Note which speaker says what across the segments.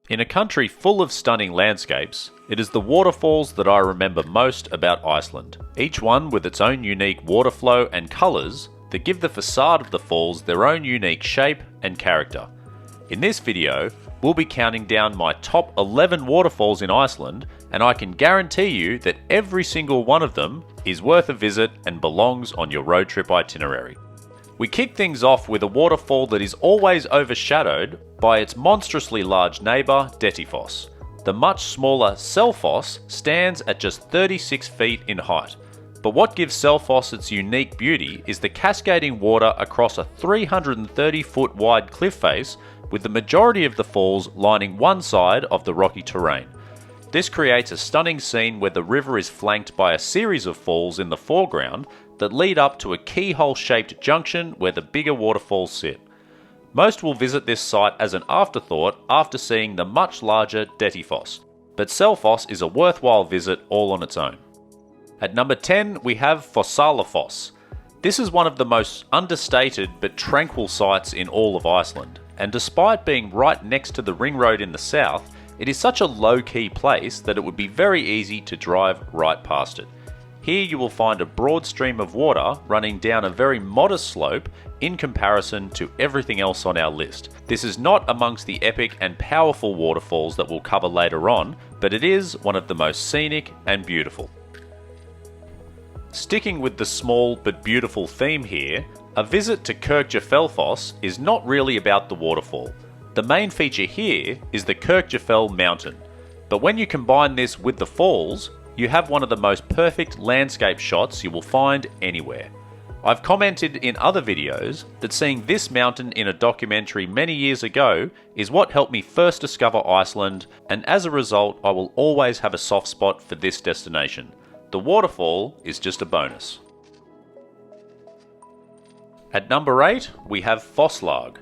Speaker 1: In a country full of stunning landscapes, it is the waterfalls that I remember most about Iceland, each one with its own unique water flow and colours that give the facade of the falls their own unique shape and character. In this video, we'll be counting down my top 11 waterfalls in Iceland, and I can guarantee you that every single one of them is worth a visit and belongs on your road trip itinerary. We kick things off with a waterfall that is always overshadowed by its monstrously large neighbour, Dettifoss. The much smaller Selfoss stands at just 36 feet in height. But what gives Selfoss its unique beauty is the cascading water across a 330 foot wide cliff face, with the majority of the falls lining one side of the rocky terrain. This creates a stunning scene where the river is flanked by a series of falls in the foreground that lead up to a keyhole-shaped junction where the bigger waterfalls sit. Most will visit this site as an afterthought after seeing the much larger Dettifoss, but Selfoss is a worthwhile visit all on its own. At number 10 we have Fossálarfoss. This is one of the most understated but tranquil sites in all of Iceland, and despite being right next to the ring road in the south, it is such a low-key place that it would be very easy to drive right past it. Here you will find a broad stream of water running down a very modest slope in comparison to everything else on our list. This is not amongst the epic and powerful waterfalls that we'll cover later on, but it is one of the most scenic and beautiful. Sticking with the small but beautiful theme here, a visit to Kirkjufellfoss is not really about the waterfall. The main feature here is the Kirkjufell mountain, but when you combine this with the falls, you have one of the most perfect landscape shots you will find anywhere. I've commented in other videos that seeing this mountain in a documentary many years ago is what helped me first discover Iceland, and as a result I will always have a soft spot for this destination. The waterfall is just a bonus. At number 8 we have Fosslaug.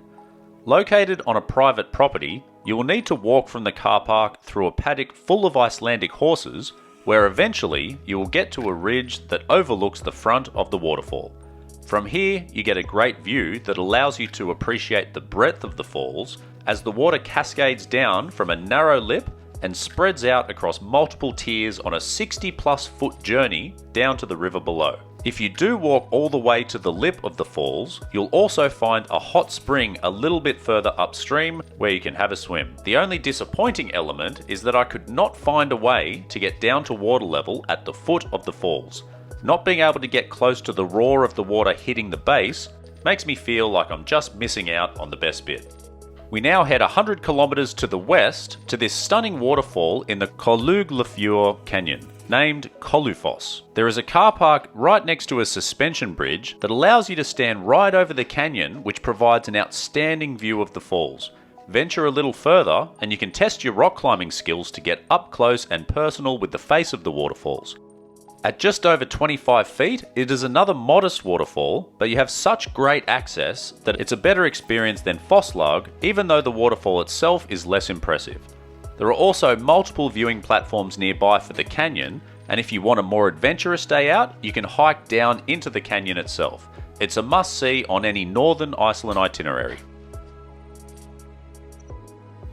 Speaker 1: Located on a private property, you will need to walk from the car park through a paddock full of Icelandic horses, where eventually you will get to a ridge that overlooks the front of the waterfall. From here you get a great view that allows you to appreciate the breadth of the falls as the water cascades down from a narrow lip and spreads out across multiple tiers on a 60+ foot journey down to the river below. If you do walk all the way to the lip of the falls, you'll also find a hot spring a little bit further upstream where you can have a swim. The only disappointing element is that I could not find a way to get down to water level at the foot of the falls. Not being able to get close to the roar of the water hitting the base makes me feel like I'm just missing out on the best bit. We now head 100 kilometers to the west to this stunning waterfall in the Kolufoss Canyon, named Kolufoss. There is a car park right next to a suspension bridge that allows you to stand right over the canyon, which provides an outstanding view of the falls. Venture a little further and you can test your rock climbing skills to get up close and personal with the face of the waterfalls. At just over 25 feet, it is another modest waterfall, but you have such great access that it's a better experience than Fosslaug, even though the waterfall itself is less impressive. There are also multiple viewing platforms nearby for the canyon, and if you want a more adventurous day out, you can hike down into the canyon itself. It's a must-see on any northern Iceland itinerary.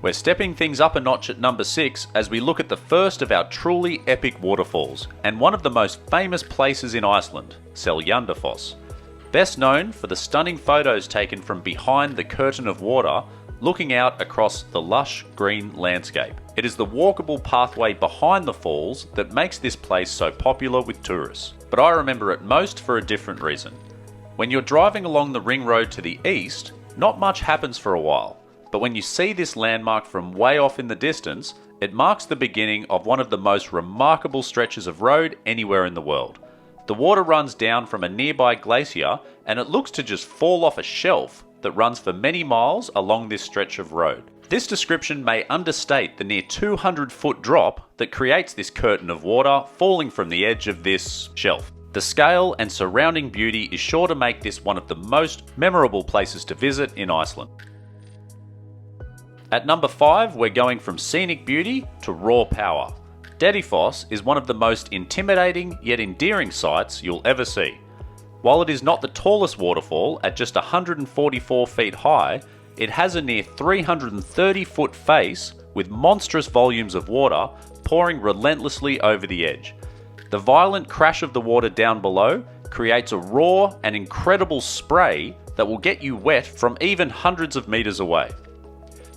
Speaker 1: We're stepping things up a notch at number 6 as we look at the first of our truly epic waterfalls, and one of the most famous places in Iceland, Seljalandsfoss. Best known for the stunning photos taken from behind the curtain of water, looking out across the lush green landscape. It is the walkable pathway behind the falls that makes this place so popular with tourists. But I remember it most for a different reason. When you're driving along the ring road to the east, not much happens for a while. But when you see this landmark from way off in the distance, it marks the beginning of one of the most remarkable stretches of road anywhere in the world. The water runs down from a nearby glacier and it looks to just fall off a shelf that runs for many miles along this stretch of road. This description may understate the near 200-foot drop that creates this curtain of water falling from the edge of this shelf. The scale and surrounding beauty is sure to make this one of the most memorable places to visit in Iceland. At number 5, we're going from scenic beauty to raw power. Dettifoss is one of the most intimidating yet endearing sights you'll ever see. While it is not the tallest waterfall at just 144 feet high, it has a near 330 foot face with monstrous volumes of water pouring relentlessly over the edge. The violent crash of the water down below creates a raw and incredible spray that will get you wet from even hundreds of meters away.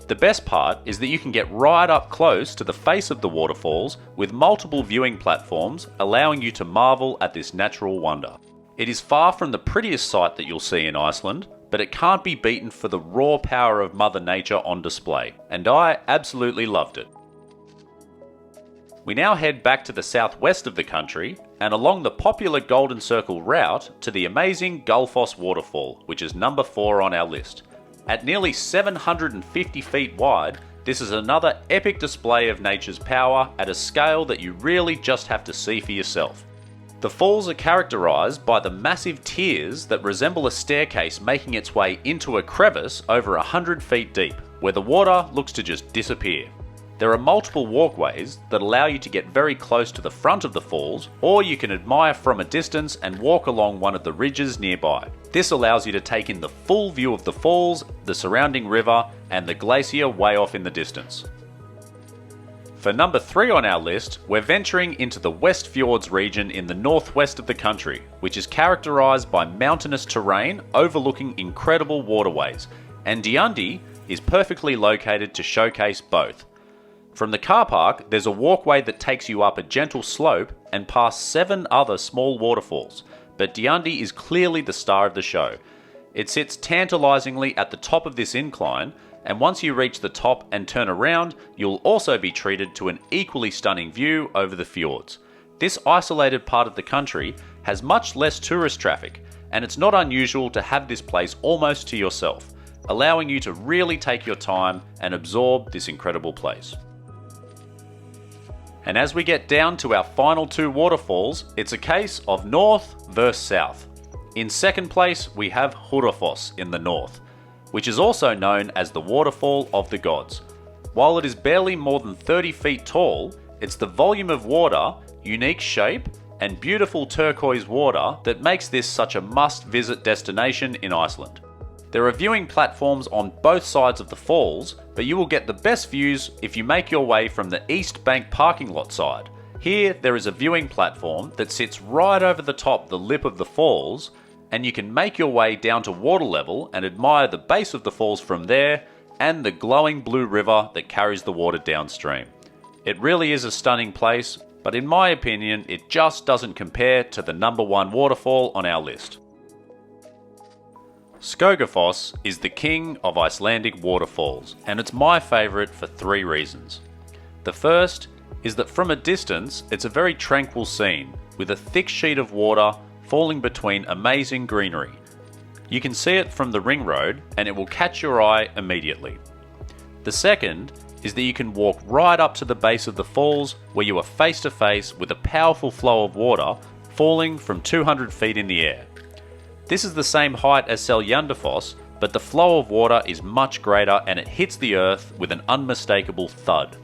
Speaker 1: The best part is that you can get right up close to the face of the waterfalls with multiple viewing platforms, allowing you to marvel at this natural wonder. It is far from the prettiest sight that you'll see in Iceland, but it can't be beaten for the raw power of Mother Nature on display, and I absolutely loved it. We now head back to the southwest of the country and along the popular Golden Circle route to the amazing Gulfoss waterfall, which is number 4 on our list. At nearly 750 feet wide, this is another epic display of nature's power at a scale that you really just have to see for yourself. The falls are characterised by the massive tiers that resemble a staircase making its way into a crevice over 100 feet deep, where the water looks to just disappear. There are multiple walkways that allow you to get very close to the front of the falls, or you can admire from a distance and walk along one of the ridges nearby. This allows you to take in the full view of the falls, the surrounding river, and the glacier way off in the distance. For number 3 on our list, we're venturing into the West Fjords region in the northwest of the country, which is characterised by mountainous terrain overlooking incredible waterways, and Dynjandi is perfectly located to showcase both. From the car park, there's a walkway that takes you up a gentle slope and past 7 other small waterfalls, but Dynjandi is clearly the star of the show. It sits tantalisingly at the top of this incline, and once you reach the top and turn around, you'll also be treated to an equally stunning view over the fjords. This isolated part of the country has much less tourist traffic, and it's not unusual to have this place almost to yourself, allowing you to really take your time and absorb this incredible place. And as we get down to our final 2 waterfalls, it's a case of north versus south. In second place, we have Goðafoss in the north, which is also known as the Waterfall of the Gods. While it is barely more than 30 feet tall, it's the volume of water, unique shape, and beautiful turquoise water that makes this such a must-visit destination in Iceland. There are viewing platforms on both sides of the falls, but you will get the best views if you make your way from the East Bank parking lot side. Here, there is a viewing platform that sits right over the top the lip of the falls, and you can make your way down to water level and admire the base of the falls from there and the glowing blue river that carries the water downstream. It really is a stunning place, but in my opinion, it just doesn't compare to the number 1 waterfall on our list. Skogafoss is the king of Icelandic waterfalls, and it's my favourite for 3 reasons. The first is that from a distance, it's a very tranquil scene, with a thick sheet of water falling between amazing greenery. You can see it from the ring road, and it will catch your eye immediately. The second is that you can walk right up to the base of the falls, where you are face to face with a powerful flow of water falling from 200 feet in the air. This is the same height as Seljalandsfoss, but the flow of water is much greater and it hits the earth with an unmistakable thud.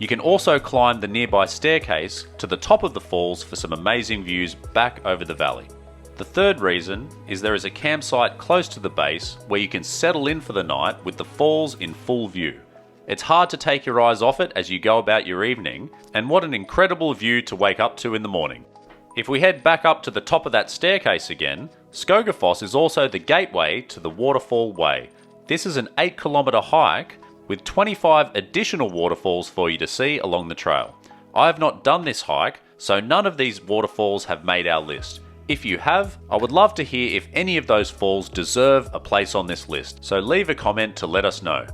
Speaker 1: You can also climb the nearby staircase to the top of the falls for some amazing views back over the valley. The third reason is there is a campsite close to the base where you can settle in for the night with the falls in full view. It's hard to take your eyes off it as you go about your evening, and what an incredible view to wake up to in the morning. If we head back up to the top of that staircase again, Skogafoss is also the gateway to the Waterfall Way. This is an 8-kilometre hike with 25 additional waterfalls for you to see along the trail. I have not done this hike, so none of these waterfalls have made our list. If you have, I would love to hear if any of those falls deserve a place on this list, so leave a comment to let us know.